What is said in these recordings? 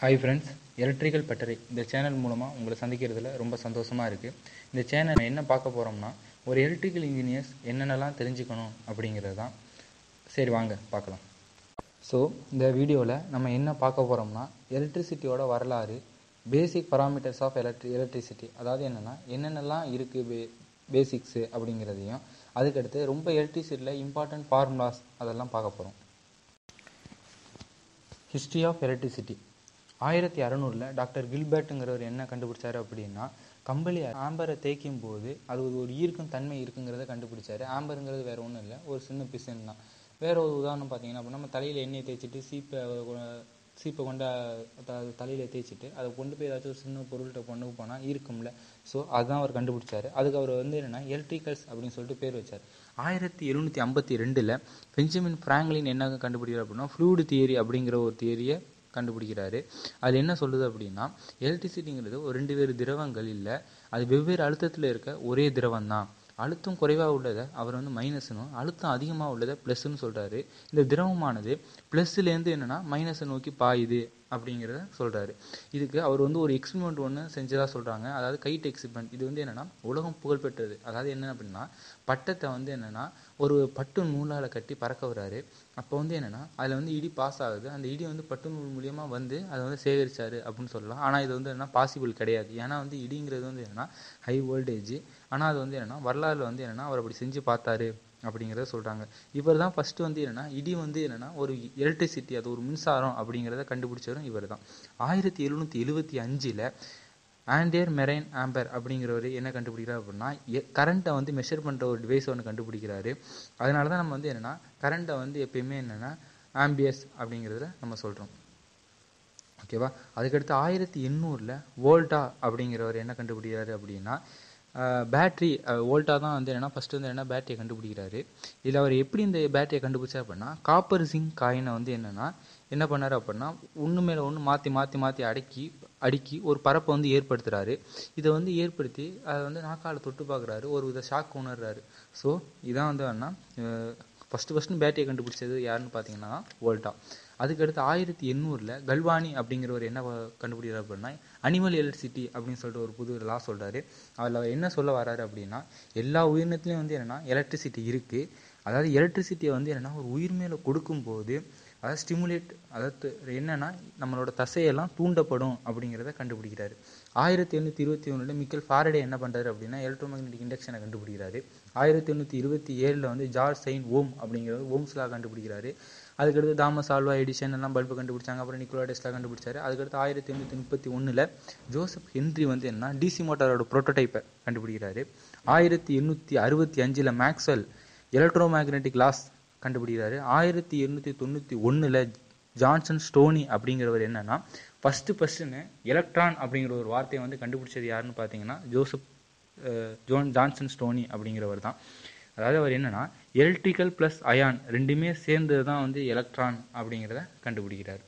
Hi friends, electrical பட்டறை இந்த channel மூலமாக உங்களை சந்திக்கிறதுல ரொம்ப சந்தோஷமாக இருக்குது. இந்த சேனல் என்ன பார்க்க போகிறோம்னா, ஒரு எலக்ட்ரிக்கல் இன்ஜினியர்ஸ் என்னென்னலாம் தெரிஞ்சுக்கணும் அப்படிங்கிறது தான். சரி வாங்க பார்க்கலாம். ஸோ இந்த வீடியோவில் நம்ம என்ன பார்க்க போகிறோம்னா, எலக்ட்ரிசிட்டியோட வரலாறு, பேசிக் பராமீட்டர்ஸ் ஆஃப் எலக்ட்ரிசிட்டி, அதாவது என்னென்னலாம் இருக்குது பேசிக்ஸு அப்படிங்கிறதையும், அதுக்கடுத்து ரொம்ப எலக்ட்ரிசிட்டியில் இம்பார்ட்டன்ட் ஃபார்முலாஸ் அதெல்லாம் பார்க்க போகிறோம். History of electricity. 1600 டாக்டர் கில்பர்ட்டுங்கிறவர் என்ன கண்டுபிடிச்சாரு அப்படின்னா, கம்பளி ஆம்பரை தேய்க்கும் போது அது ஒரு ஈர்க்கும் தன்மை இருக்குங்கிறத கண்டுபிடிச்சாரு. ஆம்பருங்கிறது வேற ஒன்றும் இல்லை, ஒரு சின்ன பிசின் தான். வேற ஒரு உதாரணம் பார்த்தீங்கன்னா, அப்போ நம்ம தலையில் எண்ணெயை தேய்ச்சிட்டு சீப்பை கொண்டு தலையில் தேய்ச்சிட்டு அதை கொண்டு போய் ஏதாச்சும் ஒரு சின்ன பொருள்கிட்ட கொண்டு போனால் இருக்கும்ல. ஸோ அதுதான் அவர் கண்டுபிடிச்சாரு. அதுக்கு அவர் என்னென்னா எலக்ட்ரிக்கல்ஸ் அப்படின்னு சொல்லிட்டு பேர் வச்சார். 1752 பெஞ்சமின் பிராங்க்லின் என்ன கண்டுபிடிக்கிறார் அப்படின்னா, ஃப்ளூயிட் தியரி அப்படிங்கிற ஒரு தியரியை கண்டுபிடிக்கிறாரு. அதில் என்ன சொல்லுது அப்படின்னா, எலக்ட்ரிசிட்டிங்கிறது ஒரு 2 வேறு திரவங்கள் இல்லை, அது வெவ்வேறு அழுத்தத்தில் இருக்க ஒரே திரவம் தான். அழுத்தம் குறைவாக உள்ளதை அவர் மைனஸ்னும், அழுத்தம் அதிகமாக உள்ளதை ப்ளஸ்ன்னு சொல்கிறாரு. இந்த திரவமானது ப்ளஸ்லேருந்து மைனஸை நோக்கி பாயுது அப்படிங்கிறத சொல்கிறாரு. இதுக்கு அவர் ஒரு எக்ஸ்பெரிமெண்ட் ஒன்று செஞ்சதாக சொல்கிறாங்க. அதாவது கைட் எக்ஸ்பெரிமெண்ட். இது உலகம் புகழ்பெற்றது. அதாவது என்ன அப்படின்னா, பட்டத்தை ஒரு பட்டு நூலால் கட்டி பறக்க வர்றாரு. அப்போ அதில் இடி பாஸ் ஆகுது. அந்த இடி பட்டு நூல் மூலியமாக அதை சேகரிச்சாரு அப்படின்னு சொல்லலாம். ஆனால் இது பாசிபிள் கிடையாது. ஏன்னா இடிங்கிறது ஹை வோல்டேஜ். ஆனால் அது வரலாறுல அவர் அப்படி செஞ்சு பார்த்தாரு அப்படிங்கிறத சொல்கிறாங்க. இவர் தான் ஃபஸ்ட்டு இடி ஒரு எலக்ட்ரிசிட்டி, அது ஒரு மின்சாரம் அப்படிங்கிறத கண்டுபிடிச்சவரும் இவர் தான். 1775 ஆண்டியர் மெரைன் ஆம்பர் அப்படிங்கிறவர் என்ன கண்டுபிடிக்கிறார் அப்படின்னா, கரண்ட்டை மெஷர் பண்ணுற ஒரு டிவைஸ் ஒன்று கண்டுபிடிக்கிறாரு. அதனால தான் நம்ம கரண்ட்டை எப்பயுமே ஆம்பியர்ஸ் அப்படிங்கிறத நம்ம சொல்கிறோம். ஓகேவா? அதுக்கடுத்து 1800 வோல்டா அப்படிங்கிறவர் என்ன கண்டுபிடிக்கிறாரு அப்படின்னா, பேட்ரி வோல்டா தான் ஃபஸ்ட்டு பேட்டரியை கண்டுபிடிக்கிறாரு. இதில் அவர் எப்படி இந்த பேட்டரியை கண்டுபிடிச்சார் அப்படின்னா, காப்பர் ஜிங்க் காயினை என்ன பண்ணார் அப்படின்னா, ஒன்று மேலே ஒன்று மாற்றி அடுக்கி ஒரு பரப்பை ஏற்படுத்துகிறாரு. இதை ஏற்படுத்தி அதை நாக்கால் தொட்டு பார்க்குறாரு. ஒரு வித ஷாக் உணர்றாரு. ஸோ இதான் ஃபஸ்ட்டு பேட்டரியை கண்டுபிடிச்சது யாருன்னு பார்த்தீங்கன்னா வோல்டா. அதுக்கடுத்து 1800 கல்வானி அப்படிங்கிறவர் என்ன கண்டுபிடிக்கிறார் அப்படின்னா, அனிமல் எலக்ட்ரிசிட்டி அப்படின்னு சொல்லிட்டு ஒரு புது லா சொல்கிறாரு. அதில் அவர் என்ன சொல்ல வர்றாரு அப்படின்னா, எல்லா உயிரினத்துலேயும் எலக்ட்ரிசிட்டி இருக்குது. அதாவது எலக்ட்ரிசிட்டியை ஒரு உயிர் மேலே கொடுக்கும்போது அதாவது ஸ்டிமுலேட், அதாவது நம்மளோட தசையெல்லாம் தூண்டப்படும் அப்படிங்கிறத கண்டுபிடிக்கிறாரு. 1821 மிக்கல் ஃபாரடே என்ன பண்ணுறாரு அப்படின்னா, எலக்ட்ரோமேக்னெட்டிக் இண்டக்ஷனை கண்டுபிடிக்கிறாரு. 1827 ஜார்ஜ் செயின் ஓம் அப்படிங்கிறவர் ஓம்ஸ் லா கண்டுபிடிக்கிறாரு. அதுக்கடுத்து தாமஸ் ஆல்வா எடிசன் எல்லாம் பல்பு கண்டுபிடிச்சாங்க. அப்புறம் நிக்கோலா டெஸ்லா கண்டுபிடிச்சாரு. அதுக்கடுத்து 1831 ஜோசப் ஹென்றி டிசி மோட்டாரோட புரோட்டோடைப்பை கண்டுபிடிக்கிறாரு. 1865 மேக்ஸ்வெல் எலக்ட்ரோமேக்னெட்டிக் லாஸ் கண்டுபிடிக்கிறாரு. 1891 ஜான்சன் ஸ்டோனி அப்படிங்கிறவர் ஃபஸ்ட்டுன்னு எலக்ட்ரான் அப்படிங்கிற ஒரு வார்த்தையை கண்டுபிடிச்சது யாருன்னு பார்த்தீங்கன்னா ஜான்சன் ஸ்டோனி அப்படிங்கிறவர் தான். அதாவது அவர் எலக்ட்ரிக்கல் ப்ளஸ் அயான் ரெண்டுமே சேர்ந்தது தான் எலக்ட்ரான் அப்படிங்கிறத கண்டுபிடிக்கிறார்.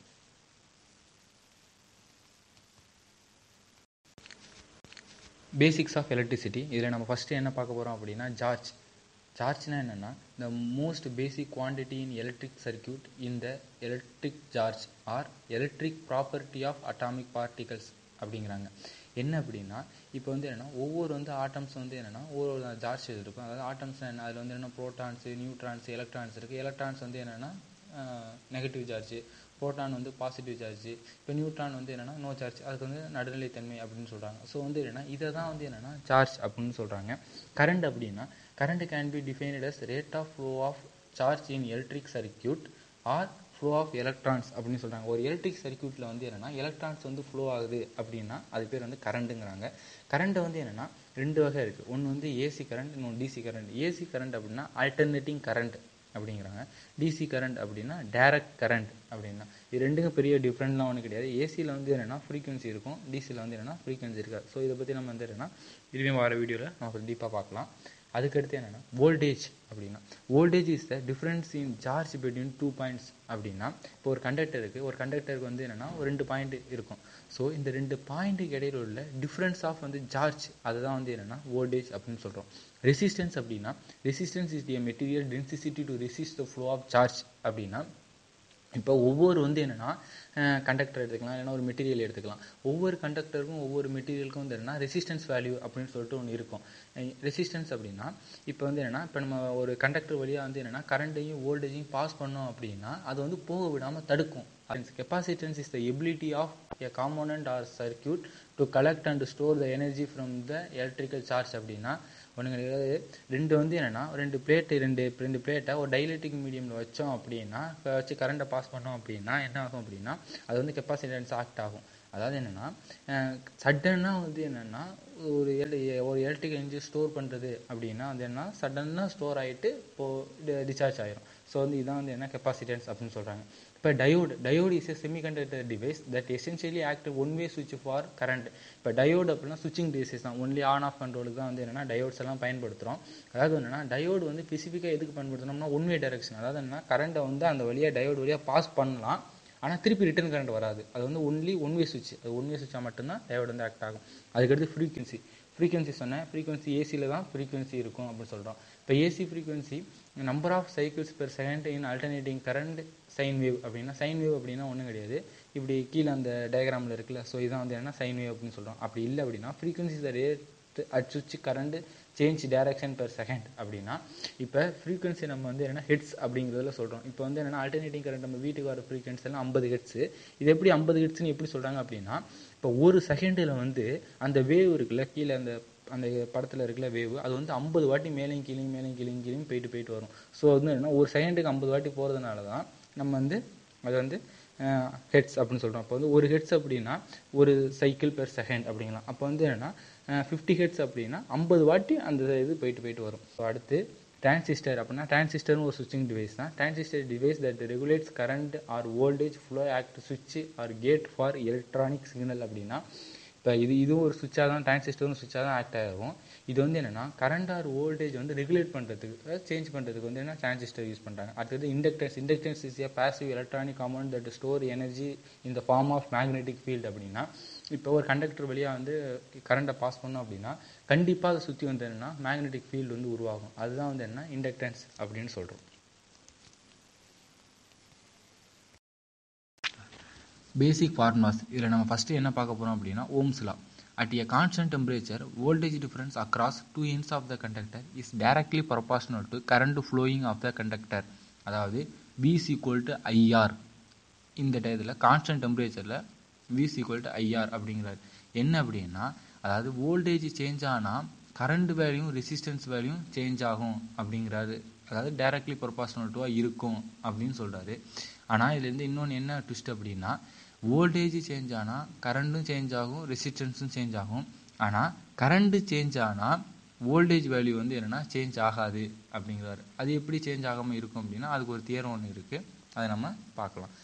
Basics of electricity. இதில் நம்ம ஃபஸ்ட்டு என்ன பார்க்க போகிறோம் அப்படின்னா, சார்ஜ்னா என்னென்னா, the most basic quantity in electric circuit in the electric charge or electric property of atomic particles அப்படிங்கிறாங்க. என்ன அப்படின்னா, இப்போ ஒவ்வொரு ஆட்டம்ஸ் ஒவ்வொரு சார்ஜ் இருக்கும். அதாவது ஆட்டம்ஸ் அதில் ப்ரோட்டான்ஸு, நியூட்ரான்ஸு, எலக்ட்ரான்ஸ் இருக்குது. Electrons negative charge, proton positive charge. இப்போ நியூட்ரான் நோ சார்ஜ், அதுக்கு நடுநிலைத்தன்மை அப்படின்னு சொல்கிறாங்க. ஸோ இதை தான் சார்ஜ் அப்படின்னு சொல்கிறாங்க. கரண்ட் அப்படின்னா, current can be defined as rate of flow of charge in electric circuit or flow of electrons அப்படின்னு சொல்கிறாங்க. ஒரு எலக்ட்ரிக் சர்க்கியூட்டில் எலக்ட்ரான்ஸ் ஃப்ளோ ஆகுது அப்படின்னா அது பேர் கரண்ட்டுங்கிறாங்க. கரண்ட்டை 2 வகை இருக்குது. ஒன்று ஏசி கரண்ட், இன்னொன்று டிசி கரண்ட். ஏசி கரண்ட் அப்படின்னா ஆல்டர்னேட்டிங் கரண்ட் அப்படிங்கிறாங்க. டிசி கரண்ட் அப்படின்னா டைரக்ட் கரண்ட் அப்படின்னா. இது ரெண்டுக்கும் பெரிய டிஃப்ரெண்ட்லாம் ஒன்றும் கிடையாது. ஏசியில் ஃப்ரீக்வன்சி இருக்கும், டிசியில் ஃப்ரீக்வன்சி இருக்காது. ஸோ இதை பற்றி நம்ம இதுவே வர வீடியோவில் நம்ம டீப்பாக பார்க்கலாம். அதுக்கடுத்து வோல்டேஜ் அப்படின்னா, voltage is the difference in charge between 2 points அப்படின்னா, இப்போ ஒரு கண்டக்டருக்கு ஒரு 2 பாயிண்ட் இருக்கும். ஸோ இந்த 2 பாயிண்ட்டுக்கு இடையில உள்ள டிஃப்ரென்ஸ் ஆஃப் சார்ஜ் அதுதான் வோல்டேஜ் அப்படின்னு சொல்கிறோம். ரெசிஸ்டன்ஸ் அப்படின்னா, resistance is the material density to resist the flow of charge அப்படின்னா, இப்போ ஒவ்வொரு வந்து என்னென்னா கண்டக்டர் எடுத்துக்கலாம், இல்லைன்னா ஒரு மெட்டீரியல் எடுத்துக்கலாம். ஒவ்வொரு கண்டக்டருக்கும் ஒவ்வொரு மெட்டீரியலுக்கும் வந்து என்னென்னா ரெசிஸ்டன்ஸ் வேல்யூ அப்படின்னு சொல்லிட்டு ஒன்று இருக்கும். ரெசிஸ்டன்ஸ் அப்படின்னா இப்போ வந்து என்னென்னா, இப்போ நம்ம ஒரு கண்டக்டர் வழியாக வந்து என்னென்னா கரண்ட்டையும் வோல்டேஜையும் பாஸ் பண்ணோம் அப்படின்னா அது வந்து போக விடாமல் தடுக்கும். Capacitance is the ability of a component or circuit to collect and store the energy from the electrical charge. அப்படின்னா ஒன்று ரெண்டு வந்து என்னென்னா ரெண்டு பிளேட்டை ஒரு டைலெக்ட்ரிக் மீடியமில் வச்சோம் அப்படின்னா வச்சு கரண்ட்டை பாஸ் பண்ணோம் அப்படின்னா என்ன ஆகும் அப்படின்னா அது வந்து கெப்பாசிட்டன்ஸ் ஆக்ட் ஆகும். அதாவது என்னென்னா சடனாக வந்து என்னென்னா ஒரு எலக்ட்ரிக் எனர்ஜி ஸ்டோர் பண்ணுறது அப்படின்னா அது என்ன சடனாக ஸ்டோர் ஆகிட்டு இப்போது டிஸ்சார்ஜ் ஆகிரும். ஸோ வந்து இதான் வந்து என்ன கெப்பாசிட்டன்ஸ் அப்படின்னு சொல்கிறாங்க. இப்போ diode is a semiconductor device that essentially act one way சுவிட்ச் ஃபார் கரண்ட். இப்போ டயோடு அப்படின்னா சுவிட்சிங் டிவைசஸ் தான், ஒன்லி ஆன் ஆஃப் கண்ட்ரோலுக்கு தான் வந்து என்னென்னா டயோட்ஸ் எல்லாம் பயன்படுத்துகிறோம். அதாவது என்னென்னா டயோடு வந்து ஸ்பெசிஃபிக்காக எதுக்கு பயன்படுத்தணும்னா ஒன் வே டைரக்ஷன். அதாவது என்னென்னா கரண்ட்டை வந்து அந்த வழியாக டயோடு வழியாக பாஸ் பண்ணலாம், ஆனால் திருப்பி ரிட்டர்ன் கரண்ட் வராது. அது வந்து ஒன்லி ஒன் வே சுவிட்ச். அது ஒன் வே சுவிட்சாக மட்டும்தான் டயோடு வந்து ஆக்ட் ஆகும். அதுக்கடுத்து ஃப்ரீக்வன்சி சொன்னேன். ஃப்ரீக்வன்சி ஏசியில் தான் ஃப்ரீக்வன்சி இருக்கும் அப்படின்னு சொல்கிறோம். இப்போ AC frequency number of cycles per second in alternating current sine wave அப்படின்னா சைன் வேவ் அப்படின்னா ஒன்றும் கிடையாது. இப்படி கீழே அந்த டயக்ராமில் இருக்குல்ல, ஸோ இதான் வந்து என்ன சைன் வேவ் அப்படின்னு சொல்கிறோம். அப்படி இல்லை அப்படின்னா ஃப்ரீக்வன்சி த ரேட் அட் சுவிட்ச் current change direction per second அப்படின்னா இப்போ ஃப்ரீக்வன்சி நம்ம வந்து என்னென்னா ஹெட்ஸ் அப்படிங்கிறதுல சொல்கிறோம். இப்போ வந்து என்னென்னா அல்டர்னேட்டிங் கரண்ட் நம்ம வீட்டுக்கு வர ஃப்ரீக்வன்சி எல்லாம் 50 ஹெட்ஸு. இது எப்படி 50 ஹெட்ஸ்ன்னு எப்படி சொல்கிறாங்க அப்படின்னா இப்போ ஒரு செகண்டில் வந்து அந்த வேவ் இருக்குல்ல, கீழே அந்த படத்தில் இருக்கிற வேவ் அது வந்து 50 வாட்டி மேலேயும் கீழையும் போயிட்டு வரும். ஸோ வந்து என்னென்னா ஒரு செகண்டுக்கு 50 வாட்டி போகிறதுனால தான் நம்ம வந்து அது வந்து ஹெட்ஸ் அப்படின்னு சொல்கிறோம். அப்போ வந்து ஒரு ஹெட்ஸ் அப்படின்னா ஒரு சைக்கிள் பெர் செகண்ட் அப்படிங்கலாம். அப்போ வந்து என்னென்னா 50 ஹெட்ஸ் அப்படின்னா 50 வாட்டி அந்த இது போயிட்டு வரும். ஸோ அடுத்து டிரான்சிஸ்டர் அப்படின்னா டிரான்சிஸ்டர்னு ஒரு சுவிட்சிங் டிவைஸ் தான். Transistor device that regulates current or voltage flow act சுவிட்ச் or gate for electronic signal அப்படின்னா இப்போ இதுவும் ஒரு சுவிட்சாக தான், டிரான்சிஸ்டரும் சுவிட்சாக தான் ஆக்ட் ஆகும். இது வந்து என்னென்னா கரண்ட் ஆர் வோல்டேஜ் வந்து ரெகுலேட் பண்ணுறதுக்கு சேஞ்ச் பண்ணுறதுக்கு வந்து என்ன டிரான்சிஸ்டர் யூஸ் பண்ணுறாங்க. அடுத்தது inductance is a passive electronic compound that store energy in the form of magnetic field அப்படின்னா இப்போ ஒரு கண்டக்டர் வழியாக வந்து கரண்ட்டை பாஸ் பண்ணோம் அப்படின்னா கண்டிப்பாக அதை சுற்றி வந்து என்னென்னா மேக்னெட்டிக் ஃபீல்டு வந்து உருவாகும். அதுதான் வந்து என்ன இண்டக்டன்ஸ் அப்படின்னு சொல்கிறோம். பேசிக் ஃபார்முலாஸ் இதில் நம்ம ஃபஸ்ட்டு என்ன பார்க்க போகிறோம் அப்படின்னா Ohm's law. At a constant temperature voltage difference across 2 ends of the conductor is directly proportional to current flowing of the conductor. அதாவது V is equal to IR. இந்த டயத்தில் கான்ஸ்டன்ட் டெம்பரேச்சரில் V is equal to IR அப்படிங்கிறார். என்ன அப்படின்னா அதாவது voltage change ஆனால் current value resistance value change ஆகும் அப்படிங்கிறாரு. அதாவது டைரக்ட்லி ப்ரொபோர்ஷனல் டுவாக இருக்கும் அப்படின்னு சொல்கிறாரு. ஆனால் இதுலேருந்து இன்னொன்று என்ன ட்விஸ்ட் அப்படின்னா வோல்டேஜ் சேஞ்ச் ஆனால் கரண்ட்டும் சேஞ்ச் ஆகும், ரெசிஸ்டன்ஸும் சேஞ்ச் ஆகும். ஆனால் கரண்ட்டு சேஞ்ச் ஆனால் வோல்டேஜ் வேல்யூ வந்து என்னென்னா சேஞ்ச் ஆகாது அப்படிங்கிறாரு. அது எப்படி சேஞ்ச் ஆகாமல் இருக்கும் அப்படின்னா அதுக்கு ஒரு தியரம் ஒன்று இருக்குது, அதை நம்ம பார்க்கலாம்.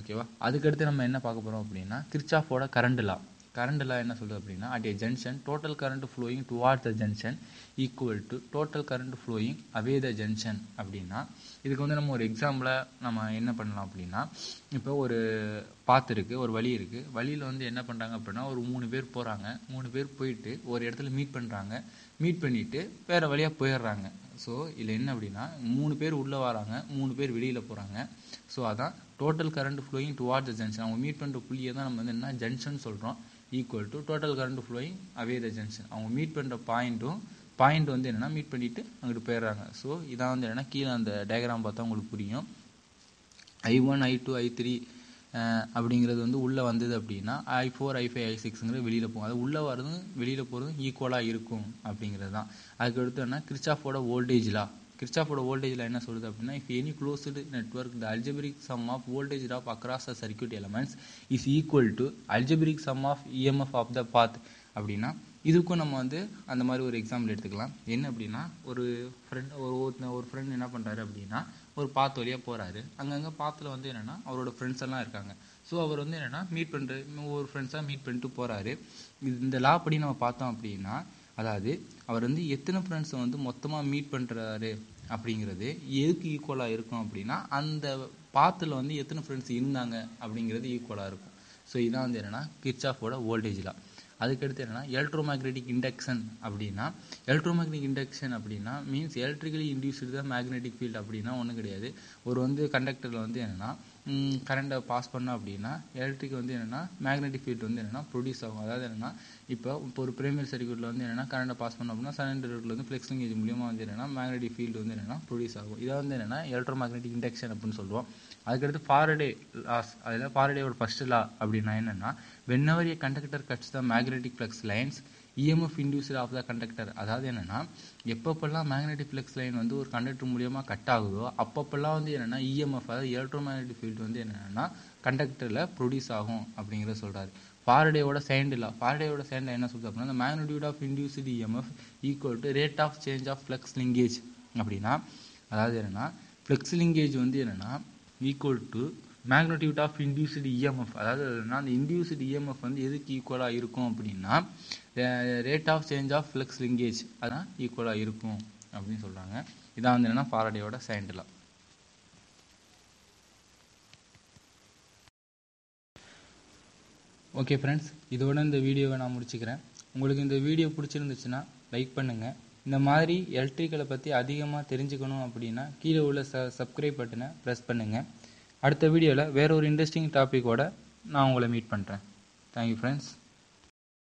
ஓகேவா? அதுக்கடுத்து நம்ம என்ன பார்க்க போகிறோம் அப்படின்னா கிர்ச்சாஃபோட கரண்ட் லா. கரண்ட் லா என்ன சொல்லுது அப்படின்னா at A junction total current flowing towards the junction equal to total current flowing away the junction அப்படின்னா இதுக்கு வந்து நம்ம ஒரு எக்ஸாம்பிளை நம்ம என்ன பண்ணலாம் அப்படின்னா இப்போ ஒரு பாத்து இருக்குது, ஒரு வழி இருக்குது. வழியில் வந்து என்ன பண்ணுறாங்க அப்படின்னா ஒரு 3 பேர் போகிறாங்க. 3 பேர் போயிட்டு ஒரு இடத்துல மீட் பண்ணுறாங்க. மீட் பண்ணிவிட்டு வேறு வழியாக போயிடுறாங்க. ஸோ இதில் என்ன அப்படின்னா 3 பேர் உள்ளே வராங்க, 3 பேர் வெளியில் போகிறாங்க. ஸோ அதான் டோட்டல் கரண்ட் ஃப்ளோயிங் டுவார்ட்ஸ் த ஜங்ஷன். அவங்க மீட் பண்ணுற புள்ளியை தான் நம்ம வந்து என்ன ஜங்ஷன் சொல்கிறோம். Equal to total current flowing away the junction. அவங்க மீட் பண்ணுற பாயிண்ட் வந்து என்னென்னா மீட் பண்ணிவிட்டு அங்கிட்டு போயிடுறாங்க. ஸோ இதான் வந்து என்னென்னா கீழே அந்த டயக்ராம் பார்த்தா உங்களுக்கு புரியும். I1 I2 I3 அப்படிங்கிறது வந்து உள்ளே வந்தது அப்படின்னா I4 I5 I6ங்கிறது வெளியில் போகும். அது உள்ளே வரதும் வெளியில் போகிறதும் ஈக்குவலாக இருக்கும் அப்படிங்கிறது தான். அதுக்கடுத்து என்ன கிர்ச்சாஃபோட வோல்டேஜ் லா. கிர்ச்சாஃபோட வோல்டேஜ் லா என்ன சொல்லுது அப்படின்னா if any closed network the algebraic sum of voltage drop across the circuit elements is equal to algebraic sum of EMF of the path அப்படின்னா இதுக்கும் நம்ம வந்து அந்த மாதிரி ஒரு எக்ஸாம்பிள் எடுத்துக்கலாம். என்ன அப்படின்னா ஒரு ஃப்ரெண்ட் என்ன பண்ணுறாரு அப்படின்னா ஒரு பாத் வழியாக போகிறாரு. அங்கங்கே பாத்தில் வந்து என்னென்னா அவரோட ஃப்ரெண்ட்ஸ் எல்லாம் இருக்காங்க. ஸோ அவர் வந்து என்னென்னா ஒவ்வொரு ஃப்ரெண்ட்ஸாக மீட் பண்ணிட்டு போகிறாரு. இந்த லா படி நம்ம பார்த்தோம் அப்படின்னா அதாவது அவர் வந்து எத்தனை ஃப்ரெண்ட்ஸை வந்து மொத்தமாக மீட் பண்ணுறாரு அப்படிங்கிறது எதுக்கு ஈக்குவலாக இருக்கும் அப்படின்னா அந்த பாத்தில் வந்து எத்தனை ஃப்ரெண்ட்ஸ் இருந்தாங்க அப்படிங்கிறது ஈக்குவலாக இருக்கும். ஸோ இதான் வந்து என்னென்னா கிர்ச்சாஃபோட வோல்டேஜ் லா. அதுக்கடுத்து என்னென்னா எலக்ட்ரோமேக்னெட்டிக் இண்டக்ஷன் அப்படின்னா எலக்ட்ரோமேக்னெட்டிக் இண்டக்ஷன் அப்படின்னா means electrically induced the magnetic field அப்படின்னா ஒன்றும் கிடையாது. ஒரு வந்து கண்டக்டரில் வந்து என்னென்னா கரண்ட்டை பாஸ் பண்ணோம் அப்படின்னா எலக்ட்ரிக் வந்து என்னென்னா மேக்னெட்டிக் ஃபீல்டு வந்து என்னென்னா ப்ரொடியூஸ் ஆகும். அதாவது என்னென்னா இப்போ ஒரு பிரைமரி சர்க்யூட்டில் வந்து என்னென்னா கரண்ட்டை பாஸ் பண்ணோம் அப்படின்னா செகண்டரி சர்க்யூட்டில் வந்து ஃப்ளெக்ஸ் லிங்கேஜ் மூலியமாக வந்து என்னென்னா மேக்னெட்டிக் ஃபீல்டு வந்து என்னென்னா ப்ரொடியூஸ் ஆகும். இதை வந்து என்னென்னா எலக்ட்ரோ மேக்னெட்டிக் இண்டக்ஷன் அப்படின்னு சொல்லுவோம். அதுக்கடுத்து ஃபாரடே லாஸ். அதில் ஃபாரடேயோட ஃபர்ஸ்ட் லா அப்படின்னா என்னென்னா whenever a conductor cuts the magnetic flux lines EMF induced of the conductor. அதாவது என்னென்னா எப்பப்பெல்லாம் மேக்னெட்டிக் ஃப்ளக்ஸ் லைன் வந்து ஒரு கண்டக்டர் மூலியமாக கட் ஆகுதோ அப்பப்பெல்லாம் வந்து என்னென்னா EMF அதாவது எலக்ட்ரோ மேக்னெட்டிக் ஃபீல்டு வந்து என்னென்னா கண்டக்டரில் ப்ரொடியூஸ் ஆகும் அப்படிங்கிறத சொல்கிறாரு. ஃபாரடேயோட செகண்ட் லா என்ன சொல்லுது அப்படின்னா the magnitude of induced EMF equal to rate of change of flux linkage. அப்படின்னா அதாவது என்னென்னா ஃப்ளக்ஸ் லிங்கேஜ் வந்து என்னென்னா equal to magnitude of induced EMF. அதாவது அந்த இன்டியூஸ்டு EMF வந்து எதுக்கு ஈக்குவலாக இருக்கும் அப்படின்னா rate of change of flux linkage அதான் ஈக்குவலாக இருக்கும் அப்படின்னு சொல்கிறாங்க. இதான் வந்து என்னென்னா ஃபாரடேயோட செகண்ட் லா. ஓகே ஃப்ரெண்ட்ஸ், இதோட இந்த வீடியோவை நான் முடிச்சுக்கிறேன். உங்களுக்கு இந்த வீடியோ பிடிச்சிருந்துச்சுன்னா லைக் பண்ணுங்கள். இந்த மாதிரி எலக்ட்ரிக்கலை பற்றி அதிகமாக தெரிஞ்சுக்கணும் அப்படின்னா கீழே உள்ள சப்ஸ்கிரைப் பட்டனை ப்ரெஸ் பண்ணுங்கள். அடுத்த வீடியோவில் வேற ஒரு இன்ட்ரெஸ்டிங் டாப்பிக்கோட நான் உங்களை மீட் பண்ணுறேன். Thank you friends.